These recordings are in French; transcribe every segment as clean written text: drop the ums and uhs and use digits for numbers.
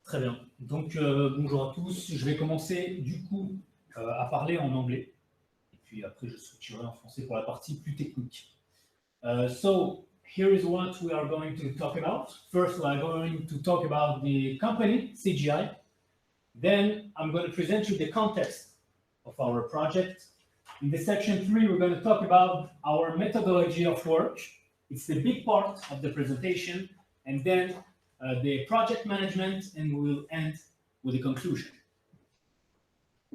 Très bien. Donc, bonjour à tous. Je vais commencer du coup à parler en anglais. Et puis après, je switcherai en français pour la partie plus technique. So, here is what we are going to talk about. First, we are going to talk about the company, CGI. Then, I'm going to present you the context of our project. In the section 3, we're going to talk about our methodology of work. It's the big part of the presentation. And then the project management, and we will end with a conclusion.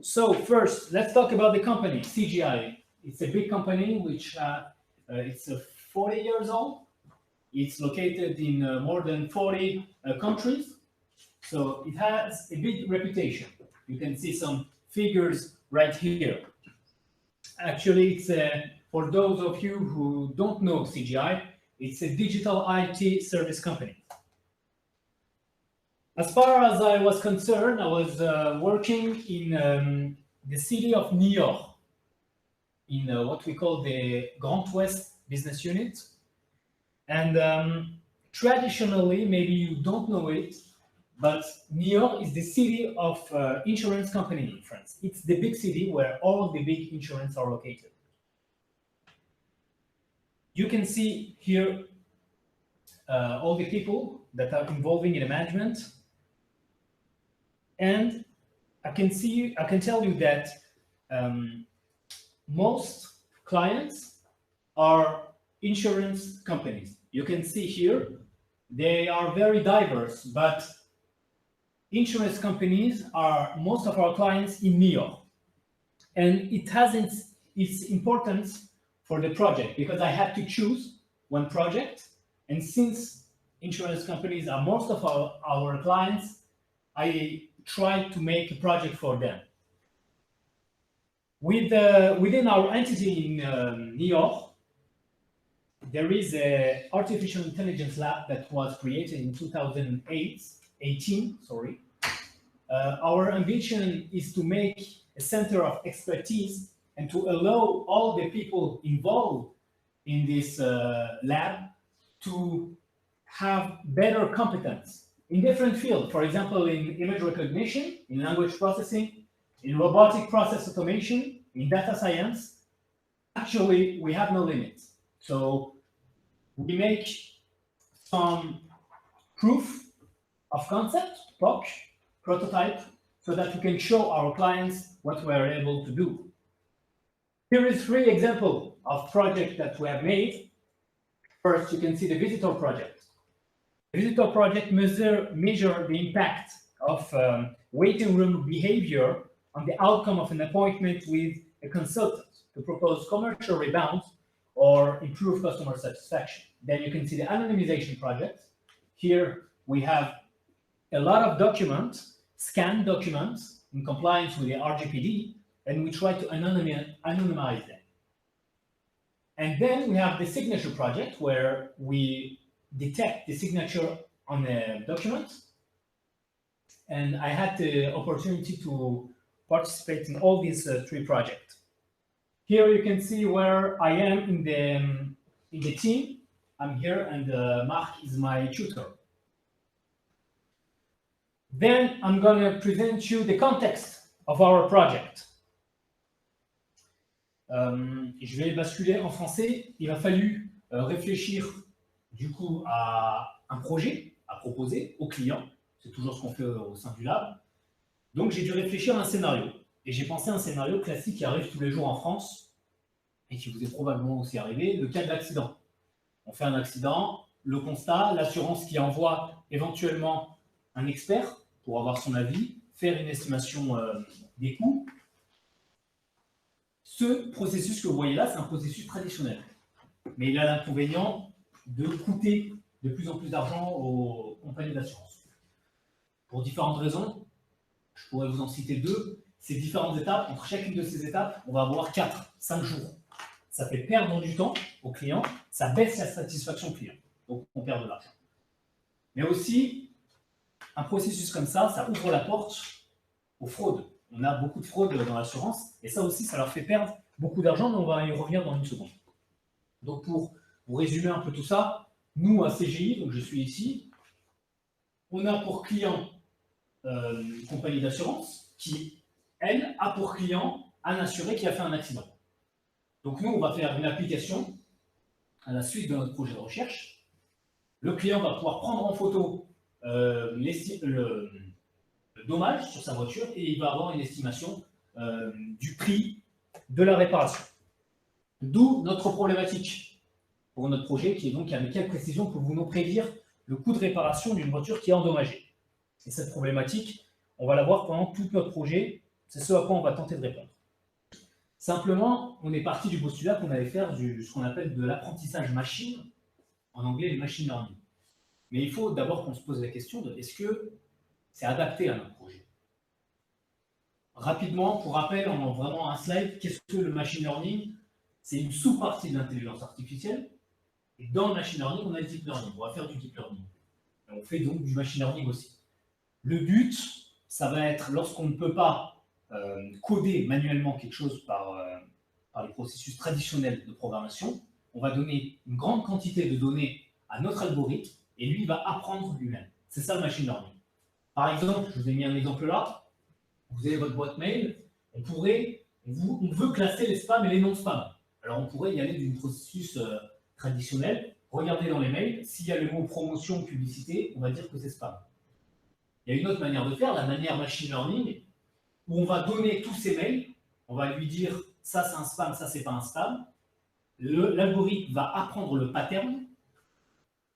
So first, let's talk about the company, CGI. It's a big company which it's 40 years old. It's located in more than 40 countries. So it has a big reputation. You can see some figures right here. Actually, it's for those of you who don't know CGI, it's a digital IT service company. As far as I was concerned, I was working in the city of New York, in what we call the Grand Ouest business unit. And traditionally, maybe you don't know it, but New York is the city of insurance company in France. It's the big city where all the big insurance are located. You can see here all the people that are involving in the management. And I can tell you that most clients are insurance companies. You can see here, they are very diverse, but insurance companies are most of our clients in New York. And it has its importance for the project because I had to choose one project. And since insurance companies are most of our clients, I try to make a project for them. Within our entity in New York, there is an artificial intelligence lab that was created in 2018. Our ambition is to make a center of expertise and to allow all the people involved in this lab to have better competence in different fields, for example, in image recognition, in language processing, in robotic process automation, in data science. Actually, we have no limits. So we make some proof of concept, POC, prototype, so that we can show our clients what we are able to do. Here is 3 examples of projects that we have made. First, you can see the visitor project. The visitor project measure the impact of waiting room behavior on the outcome of an appointment with a consultant to propose commercial rebounds or improve customer satisfaction. Then you can see the anonymization project. Here we have a lot of documents, scanned documents in compliance with the RGPD, and we try to anonymize them. And then we have the signature project where we detect the signature on a document. And I had the opportunity to participate in all these 3 projects. Here you can see where I am in the team. I'm here, and Mark is my tutor. Then I'm going to present you the context of our project. Je vais basculer en français. Il a fallu réfléchir du coup à un projet à proposer au client. C'est toujours ce qu'on fait au sein du lab. Donc j'ai dû réfléchir à un scénario. Et j'ai pensé à un scénario classique qui arrive tous les jours en France et qui vous est probablement aussi arrivé, le cas de l'accident. On fait un accident, le constat, l'assurance qui envoie éventuellement un expert pour avoir son avis, faire une estimation des coûts. Ce processus que vous voyez là, c'est un processus traditionnel. Mais il a l'inconvénient de coûter de plus en plus d'argent aux compagnies d'assurance. Pour différentes raisons, je pourrais vous en citer 2. Ces différentes étapes, entre chacune de ces étapes, on va avoir 4-5 jours. Ça fait perdre du temps au client, ça baisse la satisfaction client. Donc on perd de l'argent. Mais aussi, un processus comme ça, ça ouvre la porte aux fraudes. On a beaucoup de fraudes dans l'assurance, et ça aussi, ça leur fait perdre beaucoup d'argent, mais on va y revenir dans une seconde. Donc pour vous résumer un peu tout ça, nous à CGI, donc je suis ici, on a pour client compagnie d'assurance qui, elle, a pour client un assuré qui a fait un accident. Donc nous, on va faire une application à la suite de notre projet de recherche. Le client va pouvoir prendre en photo le dommage sur sa voiture et il va avoir une estimation du prix de la réparation. D'où notre problématique pour notre projet qui est donc avec quelle précision pouvons-nous prédire le coût de réparation d'une voiture qui est endommagée. Et cette problématique, on va la voir pendant tout notre projet, c'est ce à quoi on va tenter de répondre. Simplement, on est parti du postulat qu'on allait faire ce qu'on appelle de l'apprentissage machine, en anglais le machine learning. Mais il faut d'abord qu'on se pose la question de est-ce que c'est adapté à notre projet. Rapidement, pour rappel, on a vraiment un slide, qu'est-ce que le machine learning? C'est une sous-partie de l'intelligence artificielle. Et dans le machine learning, on a le deep learning. On va faire du deep learning. Et on fait donc du machine learning aussi. Le but, ça va être, lorsqu'on ne peut pas coder manuellement quelque chose par les processus traditionnels de programmation, on va donner une grande quantité de données à notre algorithme et lui va apprendre lui-même. C'est ça le machine learning. Par exemple, je vous ai mis un exemple là. Vous avez votre boîte mail. On veut classer les spams et les non-spams. Alors on pourrait y aller d'un processus traditionnel. Regardez dans les mails, s'il y a le mot promotion, publicité, on va dire que c'est spam. Il y a une autre manière de faire, la manière machine learning, où on va donner tous ces mails, on va lui dire ça c'est un spam, ça c'est pas un spam. L'algorithme va apprendre le pattern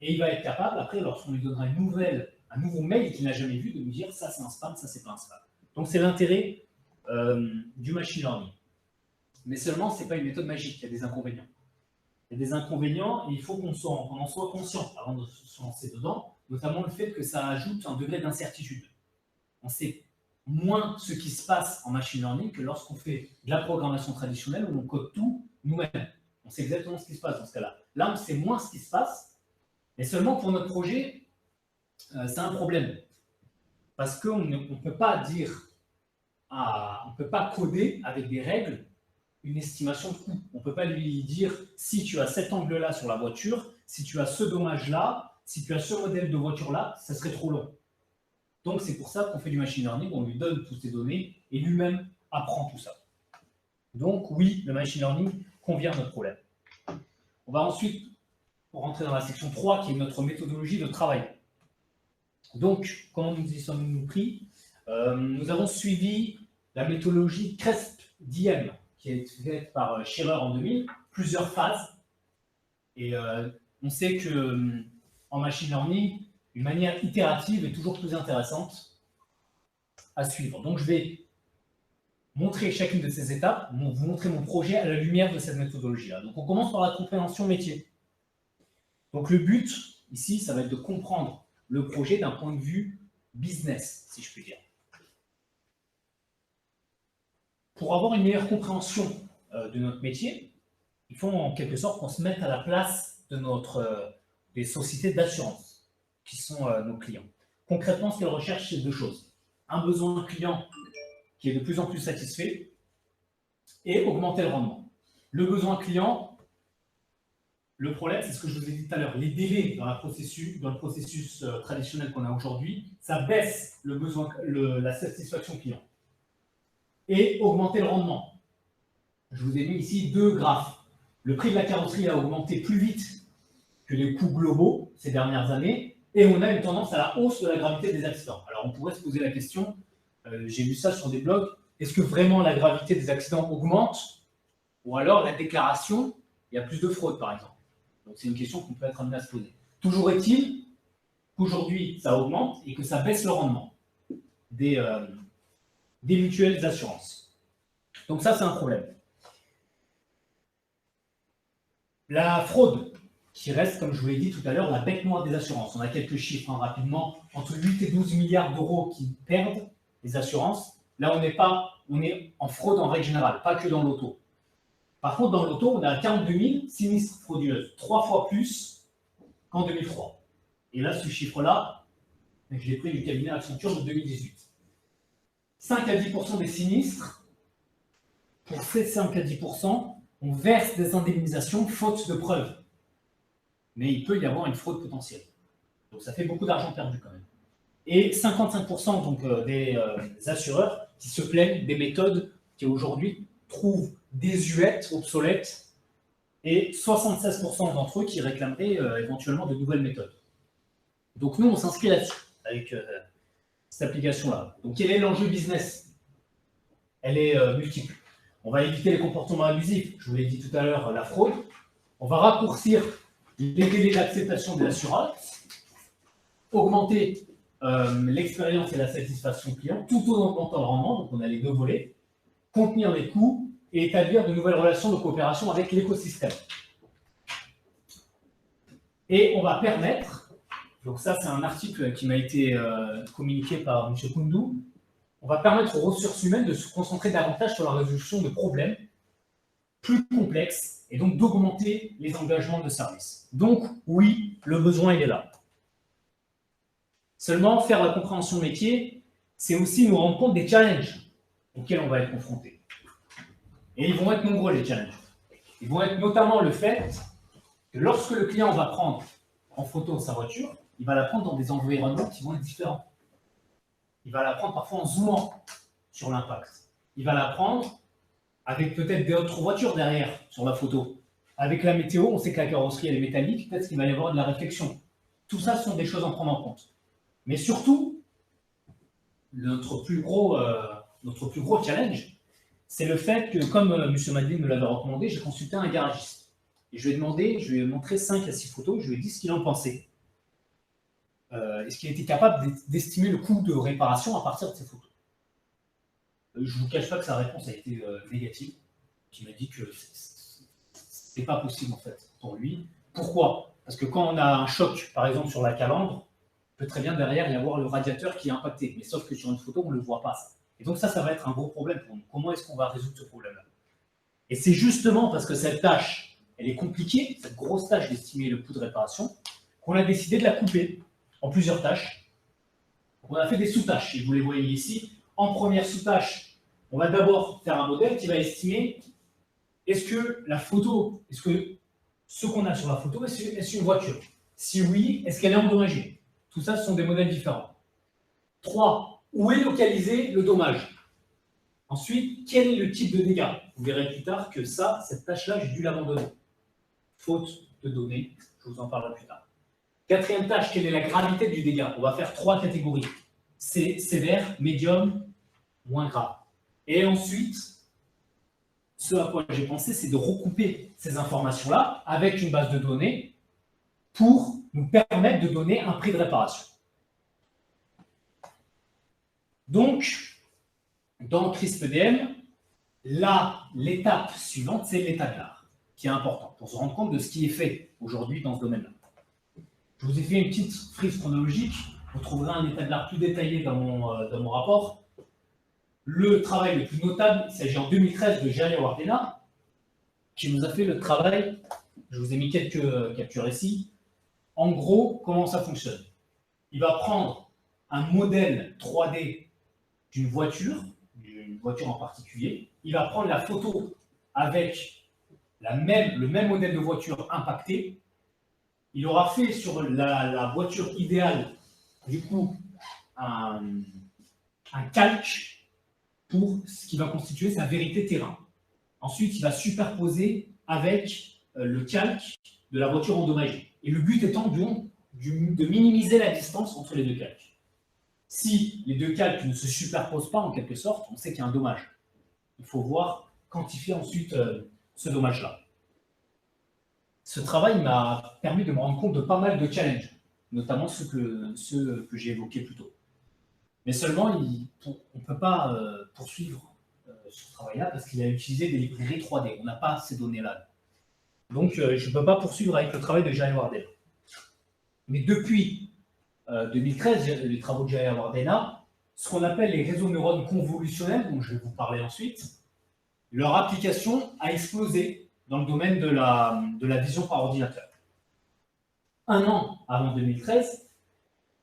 et il va être capable, après, lorsqu'on lui donnera un nouveau mail qu'il n'a jamais vu, de lui dire ça c'est un spam, ça c'est pas un spam. Donc c'est l'intérêt du machine learning. Mais seulement, ce n'est pas une méthode magique, il y a des inconvénients. Il y a des inconvénients et il faut qu'on en soit conscient avant de se lancer dedans, notamment le fait que ça ajoute un degré d'incertitude. On sait moins ce qui se passe en machine learning que lorsqu'on fait de la programmation traditionnelle où on code tout nous-mêmes. On sait exactement ce qui se passe dans ce cas-là. Là, on sait moins ce qui se passe, mais seulement pour notre projet, c'est un problème. Parce qu'on ne peut pas on ne peut pas coder avec des règles une estimation de coût. On ne peut pas lui dire si tu as cet angle-là sur la voiture, si tu as ce dommage-là, si tu as ce modèle de voiture-là, ça serait trop long. Donc c'est pour ça qu'on fait du machine learning, on lui donne toutes ces données et lui-même apprend tout ça. Donc oui, le machine learning convient à notre problème. On va ensuite rentrer dans la section 3 qui est notre méthodologie de travail. Donc, comment nous y sommes-nous pris? Nous avons suivi la méthodologie CRESP-Diem qui a été faite par Scherer en 2000, plusieurs phases. Et on sait que en machine learning, une manière itérative est toujours plus intéressante à suivre. Donc je vais montrer chacune de ces étapes, vous montrer mon projet à la lumière de cette méthodologie-là. Donc on commence par la compréhension métier. Donc le but, ici, ça va être de comprendre le projet d'un point de vue business, si je puis dire. Pour avoir une meilleure compréhension de notre métier, il faut en quelque sorte qu'on se mette à la place de des sociétés d'assurance qui sont nos clients. Concrètement, ce qu'elles recherchent, c'est deux choses. Un besoin client qui est de plus en plus satisfait et augmenter le rendement. Le besoin client, le problème, c'est ce que je vous ai dit tout à l'heure, les délais dans le processus traditionnel qu'on a aujourd'hui, ça baisse la satisfaction client. Et augmenter le rendement. Je vous ai mis ici deux graphes. Le prix de la carrosserie a augmenté plus vite que les coûts globaux ces dernières années, et on a une tendance à la hausse de la gravité des accidents. Alors on pourrait se poser la question, j'ai lu ça sur des blogs, est-ce que vraiment la gravité des accidents augmente? Ou alors la déclaration, il y a plus de fraude par exemple. Donc c'est une question qu'on peut être amené à se poser. Toujours est-il qu'aujourd'hui ça augmente et que ça baisse le rendement des mutuelles d'assurance. Donc ça c'est un problème. La fraude, qui reste, comme je vous l'ai dit tout à l'heure, la bête noire des assurances. On a quelques chiffres rapidement, entre 8 et 12 milliards d'euros qui perdent les assurances. Là, on est en fraude en règle générale, pas que dans l'auto. Par contre, dans l'auto, on a 42 000 sinistres frauduleuses, 3 fois plus qu'en 2003. Et là, ce chiffre-là, je l'ai pris du cabinet Accenture de 2018. 5 à 10% des sinistres, pour ces 5 à 10%, on verse des indemnisations faute de preuves. Mais il peut y avoir une fraude potentielle. Donc ça fait beaucoup d'argent perdu quand même. et 55% donc, des assureurs qui se plaignent des méthodes qui aujourd'hui trouvent désuètes, obsolètes, et 76% d'entre eux qui réclameraient éventuellement de nouvelles méthodes. Donc nous, on s'inscrit là-dessus, avec cette application-là. Donc quel est l'enjeu business? Elle est multiple. On va éviter les comportements abusifs, je vous l'ai dit tout à l'heure, la fraude. On va raccourcir les délais d'acceptation de l'assurance, augmenter l'expérience et la satisfaction client, tout en augmentant le rendement, donc on a les deux volets, contenir les coûts et établir de nouvelles relations de coopération avec l'écosystème. Et on va permettre, donc ça c'est un article qui m'a été communiqué par M. Koundou, on va permettre aux ressources humaines de se concentrer davantage sur la résolution de problèmes plus complexes et donc d'augmenter les engagements de service. Donc oui, le besoin il est là. Seulement, faire la compréhension métier, c'est aussi nous rendre compte des challenges auxquels on va être confronté. Et ils vont être nombreux les challenges. Ils vont être notamment le fait que lorsque le client va prendre en photo sa voiture, il va la prendre dans des environnements qui vont être différents. Il va la prendre parfois en zoomant sur l'impact. Il va la prendre avec peut-être d'autres voitures derrière sur la photo. Avec la météo, on sait que la carrosserie elle est métallique, peut-être qu'il va y avoir de la réflexion. Tout ça sont des choses à prendre en compte. Mais surtout, notre plus gros challenge, c'est le fait que, comme M. Madeleine me l'avait recommandé, j'ai consulté un garagiste. Et je lui ai montré 5 à 6 photos, je lui ai dit ce qu'il en pensait. Est-ce qu'il était capable d'estimer le coût de réparation à partir de ces photos? Je ne vous cache pas que sa réponse a été négative. Il m'a dit que c'est pas possible en fait pour lui. Pourquoi? Parce que quand on a un choc, par exemple sur la calandre, il peut très bien derrière y avoir le radiateur qui est impacté. Mais sauf que sur une photo, on ne le voit pas. Et donc ça va être un gros problème pour nous. Comment est-ce qu'on va résoudre ce problème-là? Et c'est justement parce que cette tâche, elle est compliquée, cette grosse tâche d'estimer le coût de réparation, qu'on a décidé de la couper en plusieurs tâches. On a fait des sous-tâches, et vous les voyez ici. En première sous-tâche, on va d'abord faire un modèle qui va estimer est-ce que la photo, est-ce que ce qu'on a sur la photo, est-ce une voiture? Si oui, est-ce qu'elle est endommagée? Tout ça, ce sont des modèles différents. 3. Où est localisé le dommage? Ensuite, quel est le type de dégâts? Vous verrez plus tard que cette tâche-là, j'ai dû l'abandonner. Faute de données, je vous en parlerai plus tard. 4e tâche, quelle est la gravité du dégât? On va faire 3 catégories. C'est sévère, médium, moins grave. Et ensuite, ce à quoi j'ai pensé, c'est de recouper ces informations-là avec une base de données pour nous permettre de donner un prix de réparation. Donc, dans CRISP-DM, l'étape suivante, c'est l'état de l'art, qui est important pour se rendre compte de ce qui est fait aujourd'hui dans ce domaine-là. Je vous ai fait une petite frise chronologique. Vous trouverez un état de l'art plus détaillé dans mon rapport. Le travail le plus notable, il s'agit en 2013 de Jaya Wardena, qui nous a fait le travail. Je vous ai mis quelques captures ici. En gros, comment ça fonctionne? Il va prendre un modèle 3D d'une voiture en particulier. Il va prendre la photo avec le même modèle de voiture impacté. Il aura fait sur la voiture idéale, du coup, un calque pour ce qui va constituer sa vérité terrain. Ensuite, il va superposer avec le calque de la voiture endommagée. Et le but étant de minimiser la distance entre les deux calques. Si les deux calques ne se superposent pas en quelque sorte, on sait qu'il y a un dommage. Il faut quantifier ensuite ce dommage-là. Ce travail m'a permis de me rendre compte de pas mal de challenges, notamment ceux que j'ai évoqués plus tôt. Mais seulement, on ne peut pas poursuivre ce travail-là parce qu'il a utilisé des librairies 3D. On n'a pas ces données-là. Donc, je ne peux pas poursuivre avec le travail de Jaya Wardena. Mais depuis 2013, les travaux de Jaya Wardena, ce qu'on appelle les réseaux neurones convolutionnels, dont je vais vous parler ensuite, leur application a explosé dans le domaine de la vision par ordinateur. Un an avant 2013,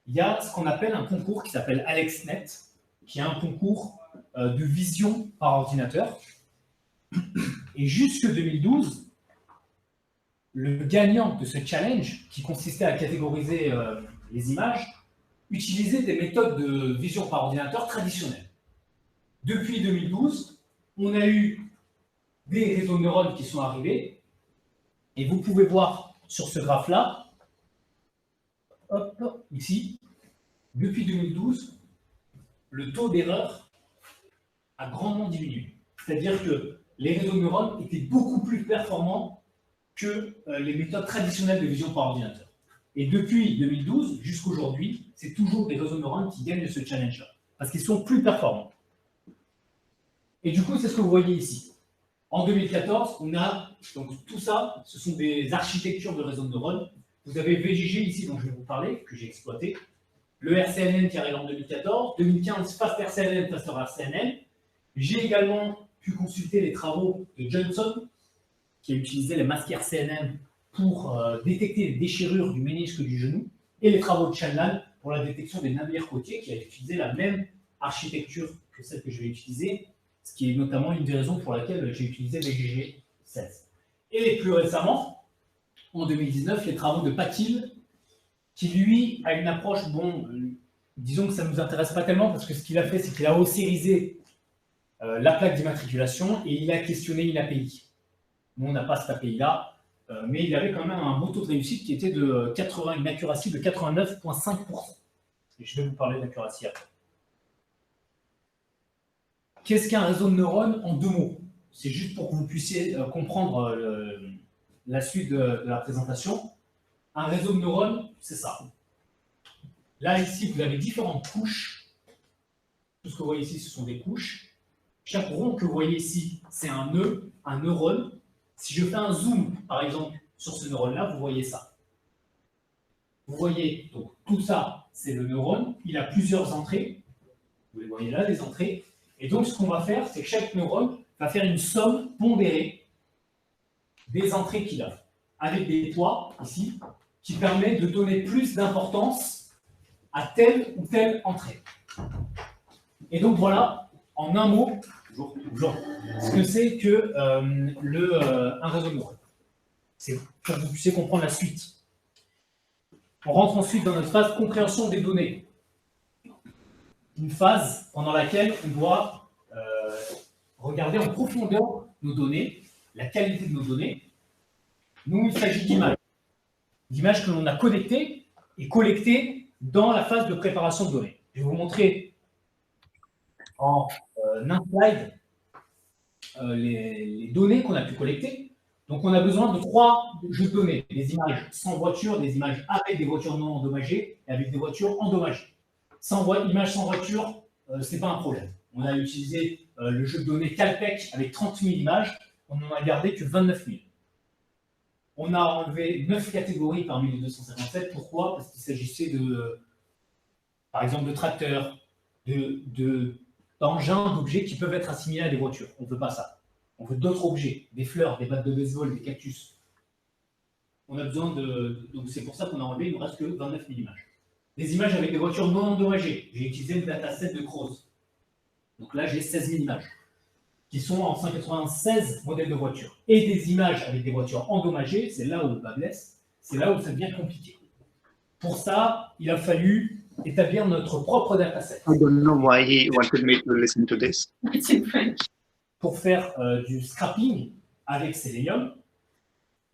il y a ce qu'on appelle un concours qui s'appelle AlexNet, qui est un concours de vision par ordinateur. Et jusque 2012, le gagnant de ce challenge, qui consistait à catégoriser les images, utiliser des méthodes de vision par ordinateur traditionnelles. Depuis 2012, on a eu des réseaux de neurones qui sont arrivés, et vous pouvez voir sur ce graphe-là, hop, ici, depuis 2012, le taux d'erreur a grandement diminué. C'est-à-dire que les réseaux de neurones étaient beaucoup plus performants que les méthodes traditionnelles de vision par ordinateur. Et depuis 2012 jusqu'à aujourd'hui, c'est toujours des réseaux de neurones qui gagnent ce challenge-là, parce qu'ils sont plus performants. Et du coup, c'est ce que vous voyez ici. En 2014, on a donc tout ça, ce sont des architectures de réseaux de neurones. Vous avez VGG ici, dont je vais vous parler, que j'ai exploité. Le RCNN qui arrive en 2014, 2015, Fast RCNN, Faster RCNN. J'ai également pu consulter les travaux de Johnson, qui a utilisé les masques RCNN pour détecter les déchirures du ménisque du genou, et les travaux de Shannon pour la détection des navires côtiers, qui a utilisé la même architecture que celle que je vais utiliser, ce qui est notamment une des raisons pour laquelle j'ai utilisé VGG 16. Et plus récemment, en 2019, les travaux de Patil, qui lui a une approche, bon, disons que ça ne nous intéresse pas tellement, parce que ce qu'il a fait, c'est qu'il a ossérisé la plaque d'immatriculation et il a questionné une API. Nous, on n'a pas cette API-là, mais il avait quand même un beau taux de réussite qui était de une accuracy de 89,5%. Et je vais vous parler d'accuracy après. Qu'est-ce qu'un réseau de neurones en 2 mots? C'est juste pour que vous puissiez comprendre la suite de la présentation. Un réseau de neurones, c'est ça. Là, ici, vous avez différentes couches. Tout ce que vous voyez ici, ce sont des couches. Chaque rond que vous voyez ici, c'est un nœud, un neurone. Si je fais un zoom, par exemple, sur ce neurone-là, vous voyez ça. Vous voyez, donc, tout ça, c'est le neurone. Il a plusieurs entrées. Vous les voyez là, les entrées. Et donc, ce qu'on va faire, c'est que chaque neurone va faire une somme pondérée des entrées qu'il a, avec des poids, ici, qui permet de donner plus d'importance à telle ou telle entrée. Et donc, voilà, en un mot, ce que c'est que un réseau de neurones. C'est pour que vous puissiez comprendre la suite. On rentre ensuite dans notre phase compréhension des données. Une phase pendant laquelle on doit regarder en profondeur nos données, la qualité de nos données. Nous, il s'agit d'images. D'images que l'on a connectées et collectées dans la phase de préparation de données. Je vais vous montrer en un slide les données qu'on a pu collecter. Donc, on a besoin de 3 jeux de données. Des images sans voiture, des images avec des voitures non endommagées et avec des voitures endommagées. Images sans voiture, ce n'est pas un problème. On a utilisé le jeu de données Caltech avec 30 000 images. On n'en a gardé que 29 000. On a enlevé 9 catégories parmi les 257. Pourquoi? Parce qu'il s'agissait par exemple, de tracteurs, d'engins, d'objets qui peuvent être assimilés à des voitures. On ne veut pas ça. On veut d'autres objets, des fleurs, des battes de baseball, des cactus. On a besoin donc c'est pour ça qu'on a enlevé, il ne reste que 29 000 images. Des images avec des voitures non endommagées. J'ai utilisé le dataset de Croze. Donc là, j'ai 16 000 images qui sont en 196 modèles de voitures. Et des images avec des voitures endommagées, c'est là où le bas blesse, c'est là où ça devient compliqué. Pour ça, il a fallu établir notre propre dataset. I don't know why he wanted me to listen to this. It's in French. Pour faire du scrapping avec Selenium,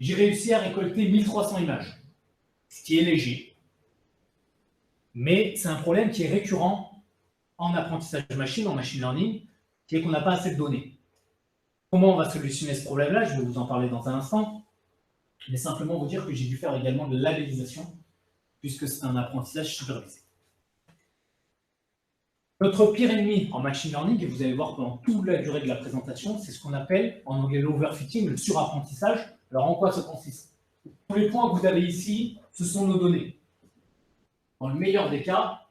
j'ai réussi à récolter 1300 images, ce qui est léger. Mais c'est un problème qui est récurrent en apprentissage machine, en machine learning, qui est qu'on n'a pas assez de données. Comment on va solutionner ce problème-là? Je vais vous en parler dans un instant, mais simplement vous dire que j'ai dû faire également de la labellisation, puisque c'est un apprentissage supervisé. Notre pire ennemi en machine learning, et vous allez voir pendant toute la durée de la présentation, c'est ce qu'on appelle en anglais l'overfitting, le surapprentissage. Alors en quoi ça consiste? Tous les points que vous avez ici, ce sont nos données. Dans le meilleur des cas,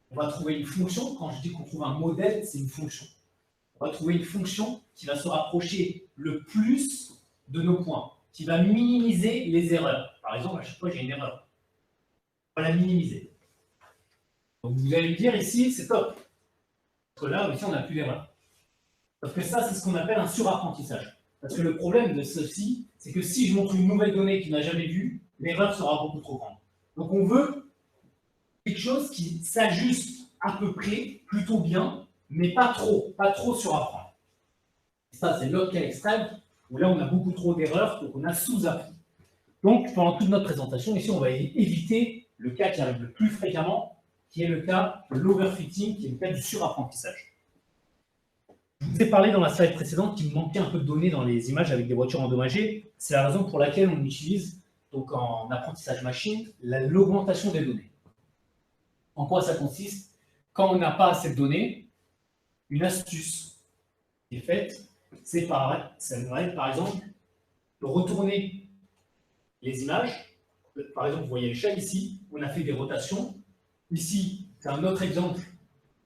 on va trouver une fonction. Quand je dis qu'on trouve un modèle, c'est une fonction. On va trouver une fonction qui va se rapprocher le plus de nos points, qui va minimiser les erreurs. Par exemple, à chaque fois, j'ai une erreur. On va la minimiser. Donc vous allez me dire ici, c'est top. Parce que là, ici, on n'a plus d'erreur. Parce que ça, c'est ce qu'on appelle un surapprentissage. Parce que le problème de ceci, c'est que si je montre une nouvelle donnée qu'il n'a jamais vue, l'erreur sera beaucoup trop grande. Donc on veut quelque chose qui s'ajuste à peu près, plutôt bien, mais pas trop sur apprendre. Ça, c'est l'autre cas extrême, où là, on a beaucoup trop d'erreurs, donc on a sous-appris. Donc, pendant toute notre présentation, ici, on va éviter le cas qui arrive le plus fréquemment, qui est le cas de l'overfitting, qui est le cas du surapprentissage. Je vous ai parlé dans la slide précédente qu'il me manquait un peu de données dans les images avec des voitures endommagées. C'est la raison pour laquelle on utilise, donc en apprentissage machine, l'augmentation des données. En quoi ça consiste? Quand on n'a pas assez de données, une astuce qui est faite, c'est par exemple de retourner les images. Par exemple, vous voyez l'échelle ici, on a fait des rotations. Ici, c'est un autre exemple.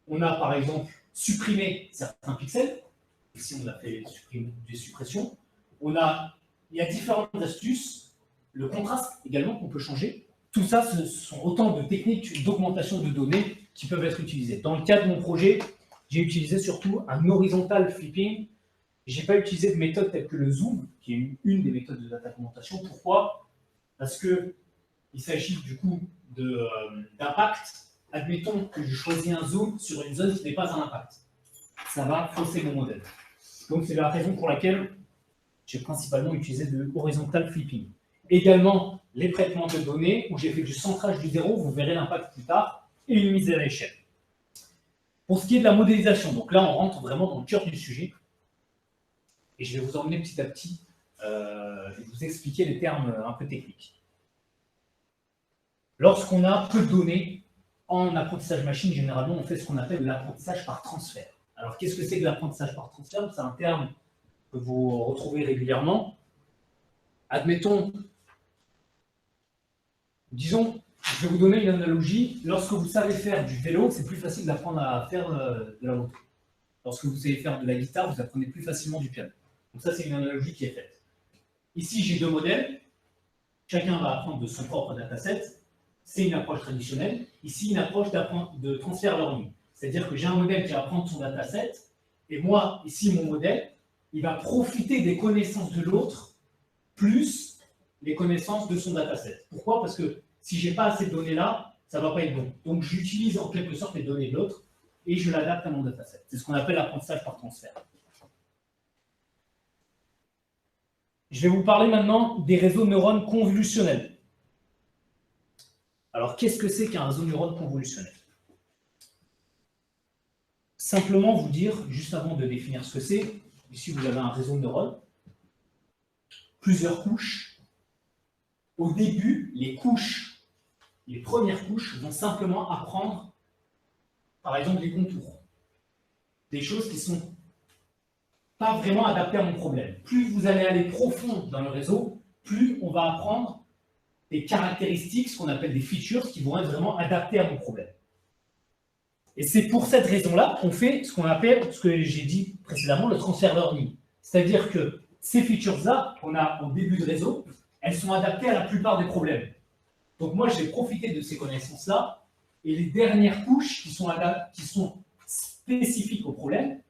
On a par exemple supprimé certains pixels. Ici, on a fait des suppressions. Il y a différentes astuces. Le contraste également qu'on peut changer. Tout ça, ce sont autant de techniques d'augmentation de données qui peuvent être utilisées. Dans le cas de mon projet, j'ai utilisé surtout un horizontal flipping. Je n'ai pas utilisé de méthode telle que le zoom, qui est une des méthodes de data augmentation. Pourquoi? Parce qu'il s'agit du coup d'impact. Admettons que je choisis un zoom sur une zone qui n'est pas un impact. Ça va fausser mon modèle. Donc c'est la raison pour laquelle j'ai principalement utilisé de horizontal flipping. Également, les traitements de données, où j'ai fait du centrage du zéro, vous verrez l'impact plus tard, et une mise à l'échelle. Pour ce qui est de la modélisation, donc là on rentre vraiment dans le cœur du sujet, et je vais vous emmener petit à petit, et vous expliquer les termes un peu techniques. Lorsqu'on a peu de données, en apprentissage machine, généralement, on fait ce qu'on appelle l'apprentissage par transfert. Alors, qu'est-ce que c'est que l'apprentissage par transfert? C'est un terme que vous retrouvez régulièrement. Admettons, disons, je vais vous donner une analogie. Lorsque vous savez faire du vélo, c'est plus facile d'apprendre à faire de la moto. Lorsque vous savez faire de la guitare, vous apprenez plus facilement du piano. Donc ça, c'est une analogie qui est faite. Ici, j'ai deux modèles. Chacun va apprendre de son propre dataset. C'est une approche traditionnelle. Ici, une approche de transfert learning. C'est-à-dire que j'ai un modèle qui va prendre son dataset, et moi, ici, mon modèle, il va profiter des connaissances de l'autre, plus les connaissances de son dataset. Pourquoi? Parce que si je n'ai pas assez de données là, ça ne va pas être bon. Donc, j'utilise en quelque sorte les données de l'autre, et je l'adapte à mon dataset. C'est ce qu'on appelle l'apprentissage par transfert. Je vais vous parler maintenant des réseaux de neurones convolutionnels. Alors, qu'est-ce que c'est qu'un réseau de neurones convolutionnel? Simplement vous dire, juste avant de définir ce que c'est, ici vous avez un réseau de neurones, plusieurs couches. Au début, les premières couches vont simplement apprendre, par exemple, les contours. Des choses qui ne sont pas vraiment adaptées à mon problème. Plus vous allez aller profond dans le réseau, plus on va apprendre des caractéristiques, ce qu'on appelle des features, qui vont être vraiment adaptées à mon problème. Et c'est pour cette raison-là qu'on fait ce qu'on appelle, ce que j'ai dit précédemment, le transfer learning. C'est-à-dire que ces features-là qu'on a au début de réseau, elles sont adaptées à la plupart des problèmes. Donc moi, je vais profiter de ces connaissances-là, et les dernières couches qui sont spécifiques au problème,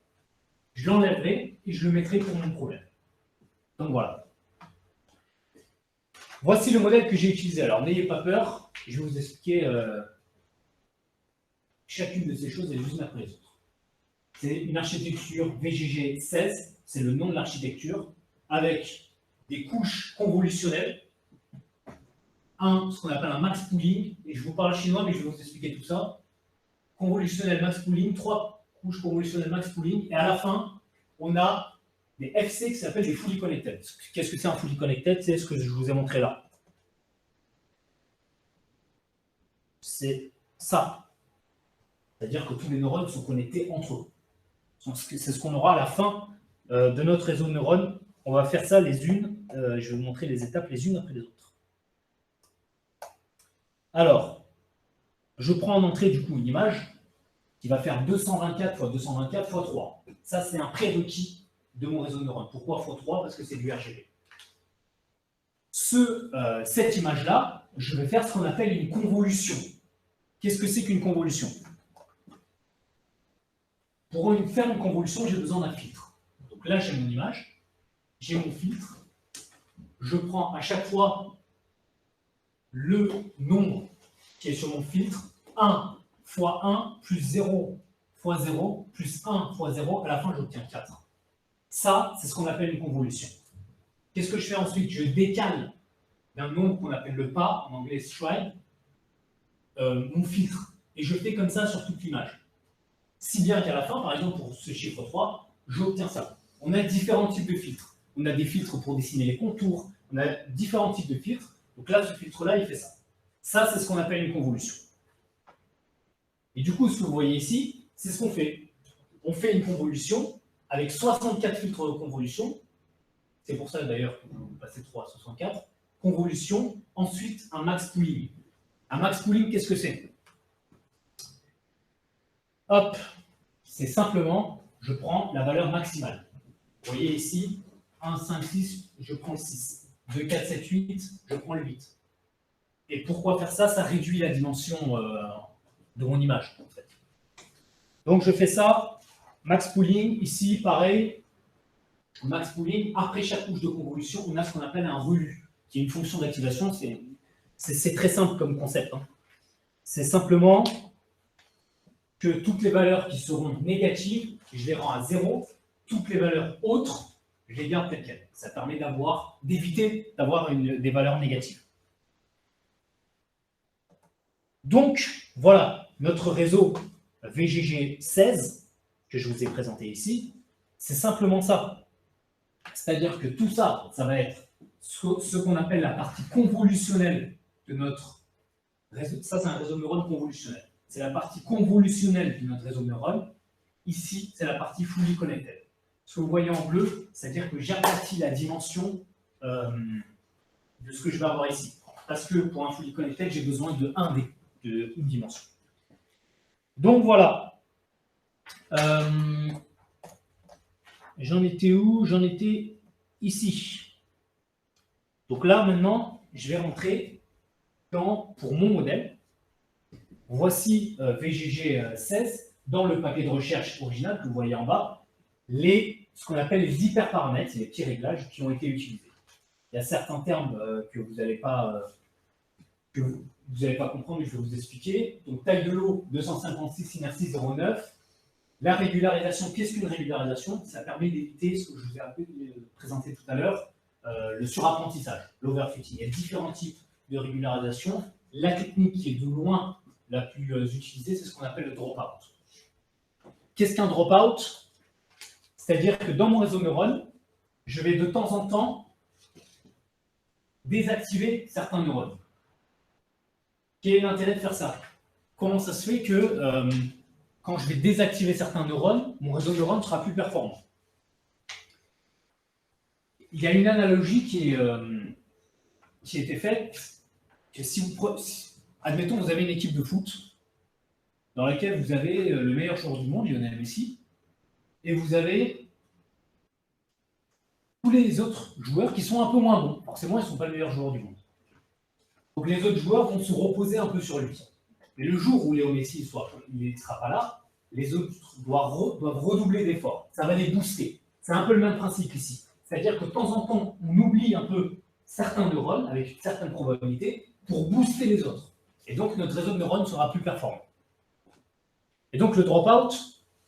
je l'enlèverai et je le mettrai pour mon problème. Donc voilà. Voici le modèle que j'ai utilisé. Alors, n'ayez pas peur, je vais vous expliquer chacune de ces choses les unes après les autres. C'est une architecture VGG 16, c'est le nom de l'architecture, avec des couches convolutionnelles, ce qu'on appelle un max pooling, et je vous parle chinois, mais je vais vous expliquer tout ça. Convolutionnel max pooling, 3 couches convolutionnelles max pooling, et à la fin, on a des FC qui s'appellent des fully connected. Qu'est-ce que c'est un fully connected? C'est ce que je vous ai montré là. C'est ça. C'est-à-dire que tous les neurones sont connectés entre eux. C'est ce qu'on aura à la fin de notre réseau de neurones. On va faire ça les unes. Je vais vous montrer les étapes les unes après les autres. Alors, je prends en entrée du coup une image qui va faire 224 x 224 x 3. Ça, c'est un prérequis de mon réseau de neurones. Pourquoi x 3? Parce que c'est du RGB. Cette image-là, je vais faire ce qu'on appelle une convolution. Qu'est-ce que c'est qu'une convolution? Pour faire une convolution, j'ai besoin d'un filtre. Donc là, j'ai mon image, j'ai mon filtre. Je prends à chaque fois le nombre qui est sur mon filtre 1 fois 1 plus 0 fois 0 plus 1 fois 0, à la fin j'obtiens 4. Ça, c'est ce qu'on appelle une convolution. Qu'est-ce que je fais ensuite? Je décale d'un nombre qu'on appelle le pas, en anglais stride, mon filtre. Et je fais comme ça sur toute l'image. Si bien qu'à la fin, par exemple pour ce chiffre 3, j'obtiens ça. On a différents types de filtres. On a des filtres pour dessiner les contours, on a différents types de filtres. Donc là, ce filtre-là, il fait ça. Ça, c'est ce qu'on appelle une convolution. Et du coup, ce que vous voyez ici, c'est ce qu'on fait. On fait une convolution avec 64 filtres de convolution. C'est pour ça d'ailleurs que vous passez 3 à 64. Convolution, ensuite un max pooling. Un max pooling, qu'est-ce que c'est? Hop, c'est simplement, je prends la valeur maximale. Vous voyez ici, 1, 5, 6, je prends le 6. 2, 4, 7, 8, je prends le 8. Et pourquoi faire ça? Ça réduit la dimension de mon image, en fait. Donc je fais ça, max pooling, ici, pareil. Max pooling, après chaque couche de convolution, on a ce qu'on appelle un ReLU, qui est une fonction d'activation. C'est très simple comme concept. Hein. C'est simplement que toutes les valeurs qui seront négatives, je les rends à 0. Toutes les valeurs autres, je les garde telles quelles. Ça permet d'éviter d'avoir des valeurs négatives. Donc, voilà, notre réseau VGG16, que je vous ai présenté ici, c'est simplement ça. C'est-à-dire que tout ça, ça va être ce qu'on appelle la partie convolutionnelle de notre réseau. Ça, c'est un réseau de neurones convolutionnel. C'est la partie convolutionnelle de notre réseau de neurones. Ici, c'est la partie fully connected. Ce que vous voyez en bleu, c'est-à-dire que j'aplatis la dimension de ce que je vais avoir ici. Parce que pour un fully connected, j'ai besoin de 1D, de une dimension. Donc voilà. J'en étais où? J'en étais ici. Donc là, maintenant, je vais rentrer pour mon modèle. Voici VGG16 dans le papier de recherche original que vous voyez en bas. Ce qu'on appelle les hyperparamètres, c'est les petits réglages qui ont été utilisés. Il y a certains termes que vous n'allez pas comprendre, mais je vais vous expliquer. Donc taille de l'eau, 256, inertie 0,9. La régularisation, qu'est-ce qu'une régularisation? Ça permet d'éviter ce que je vous ai un peu présenté tout à l'heure, le surapprentissage, l'overfitting. Il y a différents types de régularisation. La technique qui est de loin la plus utilisée, c'est ce qu'on appelle le dropout. Qu'est-ce qu'un dropout? C'est-à-dire que dans mon réseau neurone, je vais de temps en temps désactiver certains neurones. Quel est l'intérêt de faire ça? Comment ça se fait que quand je vais désactiver certains neurones, mon réseau de neurones sera plus performant? Il y a une analogie qui a été faite, que admettons, vous avez une équipe de foot dans laquelle vous avez le meilleur joueur du monde, Lionel Messi, et vous avez tous les autres joueurs qui sont un peu moins bons. Forcément, ils ne sont pas le meilleur joueur du monde. Donc les autres joueurs vont se reposer un peu sur lui. Mais le jour où Léo Messi ne sera pas là, les autres doivent redoubler d'efforts. Ça va les booster. C'est un peu le même principe ici. C'est-à-dire que de temps en temps, on oublie un peu certains neurones avec une certaine probabilité pour booster les autres. Et donc notre réseau de neurones sera plus performant. Et donc le dropout,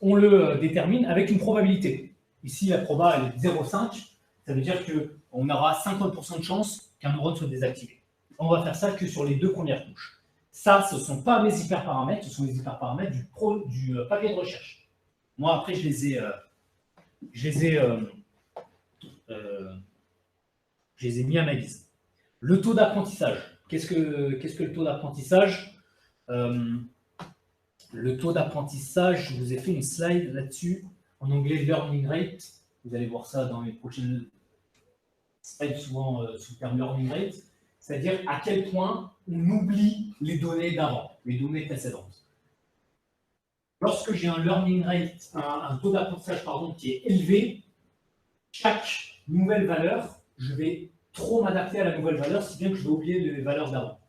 on le détermine avec une probabilité. Ici, la proba elle est 0,5. Ça veut dire qu'on aura 50% de chance qu'un neurone soit désactivé. On va faire ça que sur les 2 premières couches. Ça, ce ne sont pas mes hyperparamètres, ce sont les hyperparamètres du papier de recherche. Moi, après, je les ai mis à ma guise. Le taux d'apprentissage. Qu'est-ce que le taux d'apprentissage? Le taux d'apprentissage, je vous ai fait une slide là-dessus, en anglais learning rate. Vous allez voir ça dans les prochaines slides, souvent sous le terme learning rate. C'est-à-dire à quel point on oublie les données d'avant, les données précédentes. Lorsque j'ai un learning rate, un taux d'apprentissage qui est élevé, chaque nouvelle valeur, je vais trop m'adapter à la nouvelle valeur, si bien que je vais oublier les valeurs d'avant.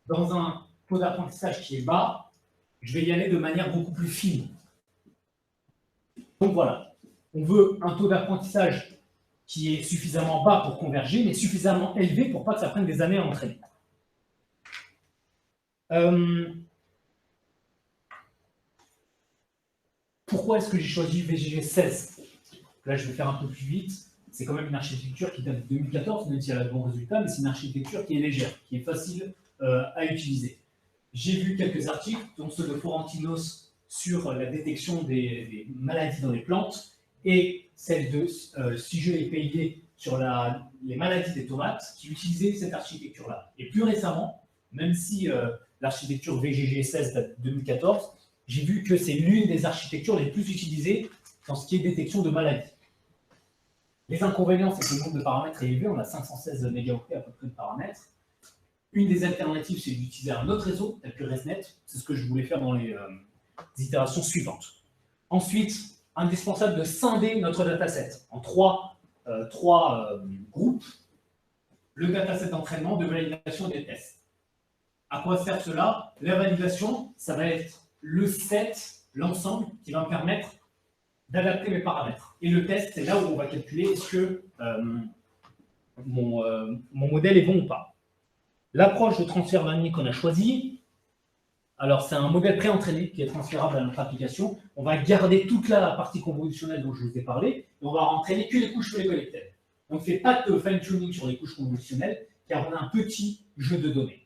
Dans un taux d'apprentissage qui est bas, je vais y aller de manière beaucoup plus fine. Donc voilà, on veut un taux d'apprentissage qui est suffisamment bas pour converger, mais suffisamment élevé pour pas que ça prenne des années à entraîner. Pourquoi est-ce que j'ai choisi VGG 16? Là, je vais faire un peu plus vite. C'est quand même une architecture qui date de 2014, même si elle a de bons résultats, mais c'est une architecture qui est légère, qui est facile à utiliser. J'ai vu quelques articles, dont ceux de Forantinos sur la détection des maladies dans les plantes et celle de Sigeux et Payet sur les maladies des tomates qui utilisaient cette architecture-là. Et plus récemment, même si l'architecture VGG 16 date de 2014, j'ai vu que c'est l'une des architectures les plus utilisées dans ce qui est détection de maladies. Les inconvénients, c'est que le nombre de paramètres est élevé, on a 516 mégaoctets à peu près de paramètres. Une des alternatives, c'est d'utiliser un autre réseau, tel que ResNet. C'est ce que je voulais faire dans les itérations suivantes. Ensuite, indispensable de scinder notre dataset en trois groupes. Le dataset d'entraînement, de validation et des tests. À quoi sert cela? La validation, ça va être le set, l'ensemble, qui va me permettre d'adapter mes paramètres. Et le test, c'est là où on va calculer est-ce que mon modèle est bon ou pas. L'approche de transfert dynamique qu'on a choisie, alors c'est un modèle pré-entraîné qui est transférable à notre application. On va garder toute la partie convolutionnelle dont je vous ai parlé, et on va entraîner que les couches collectées. On ne fait pas de fine-tuning sur les couches convolutionnelles, car on a un petit jeu de données.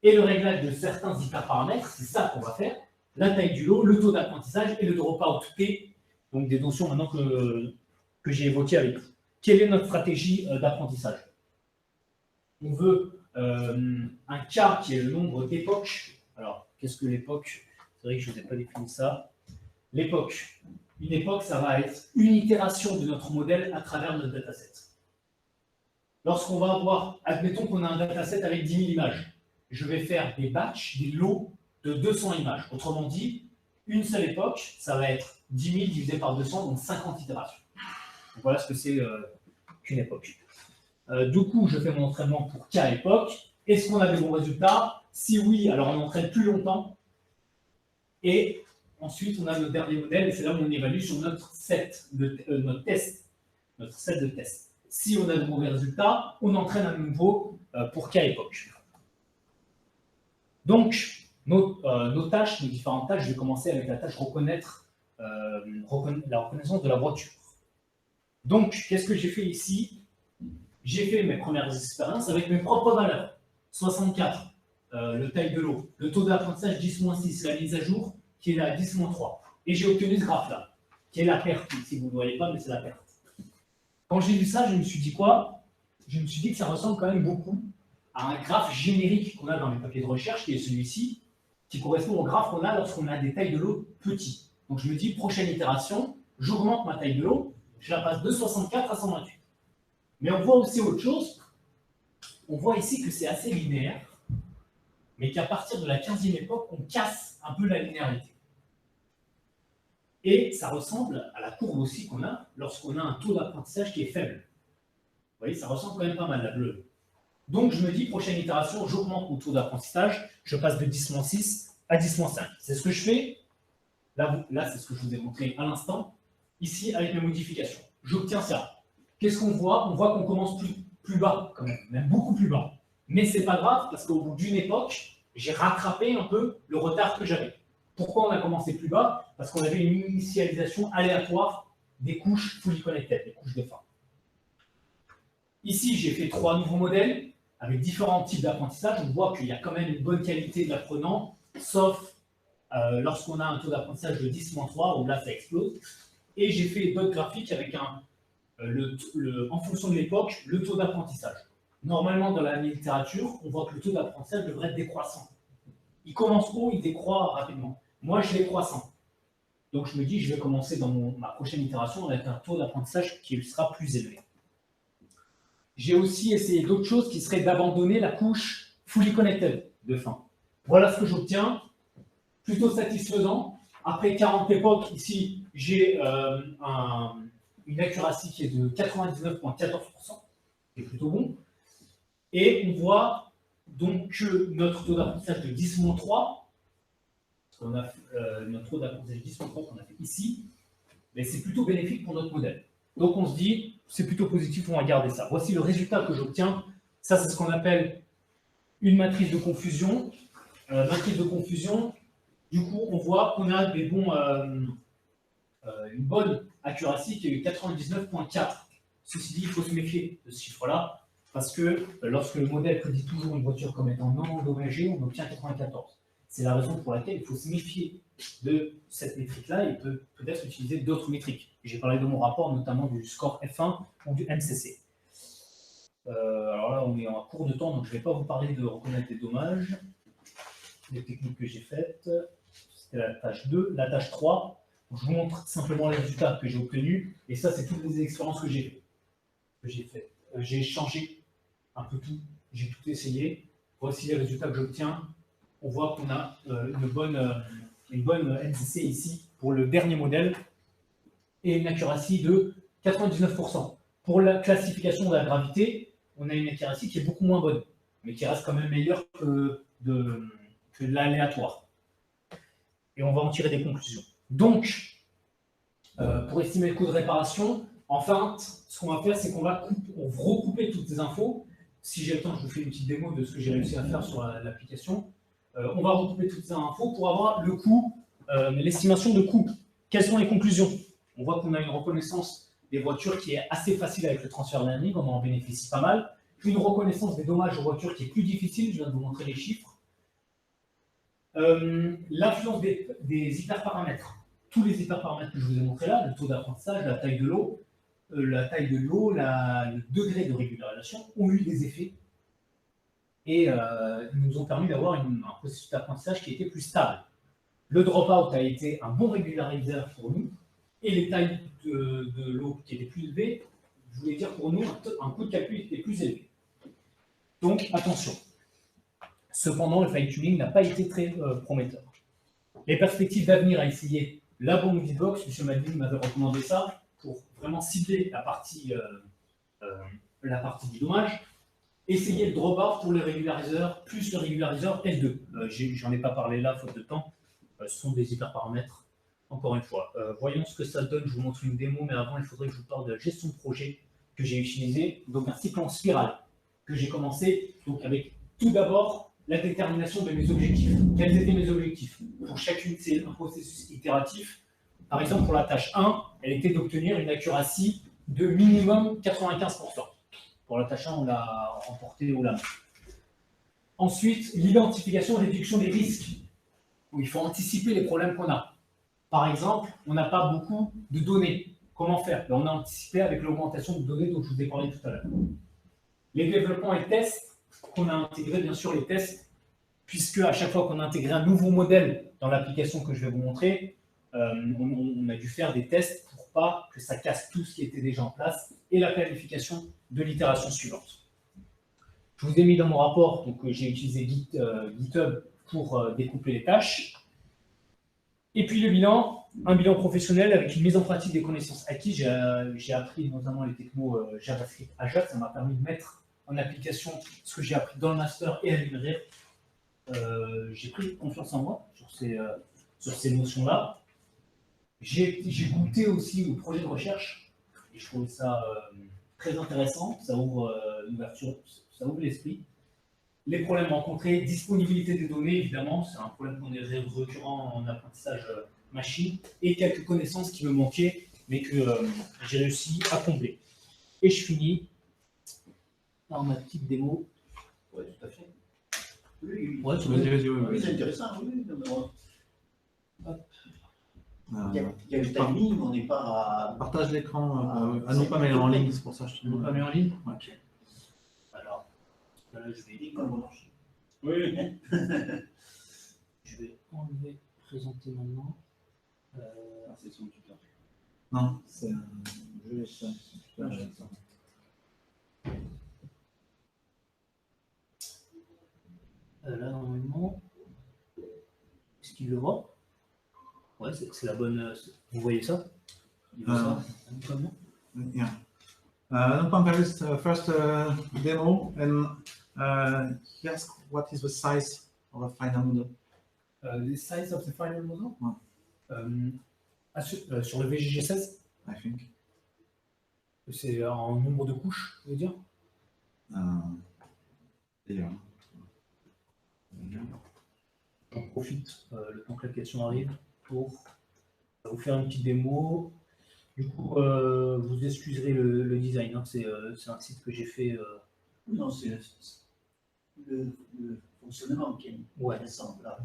Et le réglage de certains hyperparamètres, c'est ça qu'on va faire. La taille du lot, le taux d'apprentissage et le dropout P, donc des notions maintenant que j'ai évoquées avec vous. Quelle est notre stratégie d'apprentissage? On veut un K qui est le nombre d'époques. Alors, qu'est-ce que l'époque? C'est vrai que je ne vous ai pas défini ça. L'époque. Une époque, ça va être une itération de notre modèle à travers notre dataset. Lorsqu'on va avoir, admettons qu'on a un dataset avec 10 000 images, je vais faire des batchs, des lots de 200 images. Autrement dit, une seule époque, ça va être 10 000 divisé par 200, donc 50 itérations. Donc voilà ce que c'est qu'une époque. Du coup, je fais mon entraînement pour K époque. Est-ce qu'on a des bons résultats? Si oui, alors on entraîne plus longtemps. Et ensuite, on a notre dernier modèle, et c'est là où on évalue sur notre set de tests. Si on a de mauvais résultats, on entraîne à nouveau pour K époque. Donc, nos tâches, nos différentes tâches, je vais commencer avec la tâche la reconnaissance de la voiture. Donc, qu'est-ce que j'ai fait ici? J'ai fait mes premières expériences avec mes propres valeurs. 64, le taille de l'eau, le taux d'apprentissage 10-6, la mise à jour qui est là 10-3. Et j'ai obtenu ce graphe-là, qui est la perte, si vous ne voyez pas, mais c'est la perte. Quand j'ai vu ça, je me suis dit quoi? Je me suis dit que ça ressemble quand même beaucoup à un graphe générique qu'on a dans les papiers de recherche, qui est celui-ci, qui correspond au graphe qu'on a lorsqu'on a des tailles de l'eau petits. Donc je me dis, prochaine itération, j'augmente ma taille de l'eau, je la passe de 64 à 128. Mais on voit aussi autre chose. On voit ici que c'est assez linéaire, mais qu'à partir de la 15e époque, on casse un peu la linéarité. Et ça ressemble à la courbe aussi qu'on a lorsqu'on a un taux d'apprentissage qui est faible. Vous voyez, ça ressemble quand même pas mal, la bleue. Donc je me dis, prochaine itération, j'augmente mon taux d'apprentissage, je passe de 10-6 à 10-5. C'est ce que je fais. Là c'est ce que je vous ai montré à l'instant. Ici, avec mes modifications. J'obtiens ça. Qu'est-ce qu'on voit? On voit qu'on commence plus bas, quand même beaucoup plus bas. Mais ce n'est pas grave, parce qu'au bout d'une époque, j'ai rattrapé un peu le retard que j'avais. Pourquoi on a commencé plus bas? Parce qu'on avait une initialisation aléatoire des couches fully connected, des couches de fin. Ici, j'ai fait 3 nouveaux modèles avec différents types d'apprentissage. On voit qu'il y a quand même une bonne qualité de l'apprenant, sauf lorsqu'on a un taux d'apprentissage de 10-3, où là, ça explose. Et j'ai fait d'autres graphiques avec en fonction de l'époque, le taux d'apprentissage. Normalement, dans la littérature, on voit que le taux d'apprentissage devrait être décroissant. Il commence haut, il décroît rapidement. Moi, je l'ai croissant. Donc, je me dis, je vais commencer dans ma prochaine itération avec un taux d'apprentissage qui sera plus élevé. J'ai aussi essayé d'autres choses qui seraient d'abandonner la couche fully connected de fin. Voilà ce que j'obtiens. Plutôt satisfaisant. Après 40 époques, ici, j'ai une accuracy qui est de 99,14%, qui est plutôt bon. Et on voit donc que notre taux d'apprentissage de 10-3, notre taux d'apprentissage 10-3 qu'on a fait ici, mais c'est plutôt bénéfique pour notre modèle. Donc on se dit, c'est plutôt positif, on va garder ça. Voici le résultat que j'obtiens. Ça, c'est ce qu'on appelle une matrice de confusion. Du coup, on voit qu'on a des bons une bonne accuracy qui est 99,4. Ceci dit, il faut se méfier de ce chiffre-là, parce que lorsque le modèle prédit toujours une voiture comme étant non endommagée, on obtient 94. C'est la raison pour laquelle il faut se méfier de cette métrique-là et peut-être utiliser d'autres métriques. J'ai parlé de mon rapport, notamment du score F1 ou du MCC. Alors là, on est en cours de temps, donc je ne vais pas vous parler de reconnaître des dommages, les techniques que j'ai faites. C'était la tâche 2. La tâche 3, je vous montre simplement les résultats que j'ai obtenus, et ça, c'est toutes les expériences que j'ai faites. J'ai changé un peu tout, j'ai tout essayé. Voici les résultats que j'obtiens. On voit qu'on a une bonne NCC ici pour le dernier modèle et une accuracy de 99%. Pour la classification de la gravité, on a une accuracy qui est beaucoup moins bonne, mais qui reste quand même meilleure que de l'aléatoire. Et on va en tirer des conclusions. Donc, pour estimer le coût de réparation, enfin, ce qu'on va faire, c'est qu'on va recouper toutes ces infos. Si j'ai le temps, je vous fais une petite démo de ce que j'ai réussi à faire sur l'application. On va recouper toutes ces infos pour avoir le coût, l'estimation de coût. Quelles sont les conclusions? On voit qu'on a une reconnaissance des voitures qui est assez facile avec le transfert learning, on en bénéficie pas mal. Une reconnaissance des dommages aux voitures qui est plus difficile, je viens de vous montrer les chiffres. L'influence des hyperparamètres. Tous les hyperparamètres que je vous ai montrés là, le taux d'apprentissage, la taille de l'eau, le degré de régularisation ont eu des effets et nous ont permis d'avoir un processus d'apprentissage qui était plus stable. Le dropout a été un bon régulariseur pour nous et les tailles de l'eau qui étaient plus élevées, je voulais dire pour nous, un coût de calcul était plus élevé. Donc attention. Cependant, le fine-tuning n'a pas été très prometteur. Les perspectives d'avenir à essayer la bombe Beatbox, M. Madeleine m'avait recommandé ça pour vraiment cibler la partie du dommage. Essayez le dropout pour les régulariseurs, plus le régulariseur L2. J'en ai pas parlé là, faute de temps. Ce sont des hyperparamètres, encore une fois. Voyons ce que ça donne. Je vous montre une démo, mais avant, il faudrait que je vous parle de la gestion de projet que j'ai utilisé. Donc, un cycle en spirale que j'ai commencé donc, avec tout d'abord la détermination de mes objectifs. Quels étaient mes objectifs? Pour chacune, c'est un processus itératif. Par exemple, pour la tâche 1, elle était d'obtenir une accuracy de minimum 95%. Pour la tâche 1, on l'a remporté au la main. Ensuite, l'identification et réduction des risques, où il faut anticiper les problèmes qu'on a. Par exemple, on n'a pas beaucoup de données. Comment faire? On a anticipé avec l'augmentation de données dont je vous ai parlé tout à l'heure. Les développements et tests, qu'on a intégré bien sûr les tests, puisque à chaque fois qu'on a intégré un nouveau modèle dans l'application que je vais vous montrer, on a dû faire des tests pour pas que ça casse tout ce qui était déjà en place et la planification de l'itération suivante. Je vous ai mis dans mon rapport, donc j'ai utilisé GitHub pour découper les tâches. Et puis le bilan, un bilan professionnel avec une mise en pratique des connaissances acquises. J'ai appris notamment les technos JavaScript Ajax, ça m'a permis de mettre en application ce que j'ai appris dans le master et à l'UNRIR. J'ai pris confiance en moi sur ces notions-là. J'ai goûté aussi au projet de recherche et je trouvais ça très intéressant. Ça ouvre l'ouverture, ça ouvre l'esprit. Les problèmes rencontrés, disponibilité des données, évidemment, c'est un problème qu'on est récurrent en apprentissage machine, et quelques connaissances qui me manquaient, mais que j'ai réussi à combler. Et je finis par ma petite démo. Oui, tout à fait. Oui, Oui, c'est intéressant. Oui. Il y a le timing, on n'est pas. Partage l'écran, à ne pas mettre en ligne, c'est pour ça que je te ne demande. pas mis en ligne. Ok. Alors, là, je vais Oui. Je vais enlever présenter maintenant. C'est son tuteur. Non, c'est je vais ça. Là, normalement, est-ce qu'il le voit? Ouais, c'est la bonne. Vous voyez ça? Il voit ça comment? Yeah. No compare this first demo, and he asked what is the size of a final model. The size of the final model? Ouais. Sur le VGG16, I think. c'est en nombre de couches, vous voulez dire? Yeah. On profite le temps que la question arrive pour Je vais vous faire une petite démo. Du coup, vous excuserez le design, hein, c'est un site que j'ai fait. Non, c'est le fonctionnement qui est Ouais. intéressant. Là.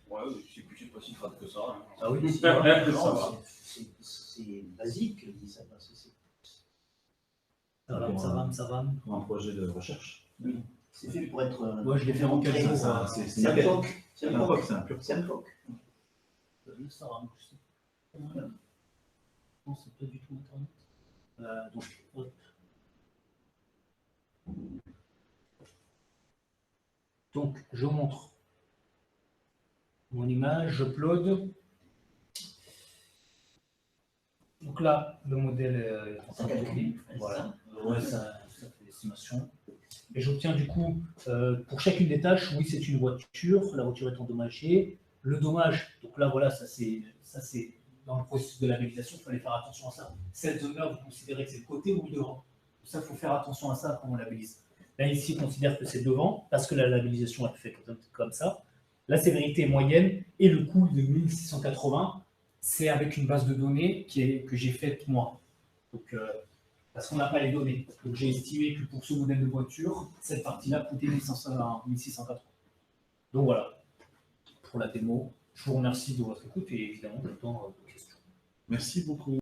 Ouais, c'est pas si crade que ça. Hein. Ah oui, Non, Ça va. c'est basique, je dis ça, parce que ça va. Pour un projet de recherche. c'est fait pour être. Moi, je l'ai fait en montré. quelques jours. Ça, hein. C'est un POC. C'est un POC. c'est un pur. C'est un POC. Ça va, je sais. Non, c'est pas du tout Internet. Donc, hop. Donc, je montre mon image, j'upload. Donc là, le modèle est en train de tourner. Voilà. Ouais, ça fait l'estimation. Et j'obtiens du coup, pour chacune des tâches, oui, c'est une voiture, la voiture est endommagée. Le dommage, donc là, voilà, ça c'est dans le processus de labellisation, il fallait faire attention à ça. Cette zone-là, vous considérez que c'est le côté ou le devant. Ça, il faut faire attention à ça quand on labellise. Là, ici, on considère que c'est devant, parce que la labellisation est faite comme ça. La sévérité est moyenne, et le coût de 1680, c'est avec une base de données que j'ai faite moi. Donc, parce qu'on n'a pas les données. Donc, j'ai estimé que pour ce modèle de voiture, cette partie-là coûtait 1680. Donc voilà, pour la démo. Je vous remercie de votre écoute et évidemment, j'attends vos questions. Merci beaucoup.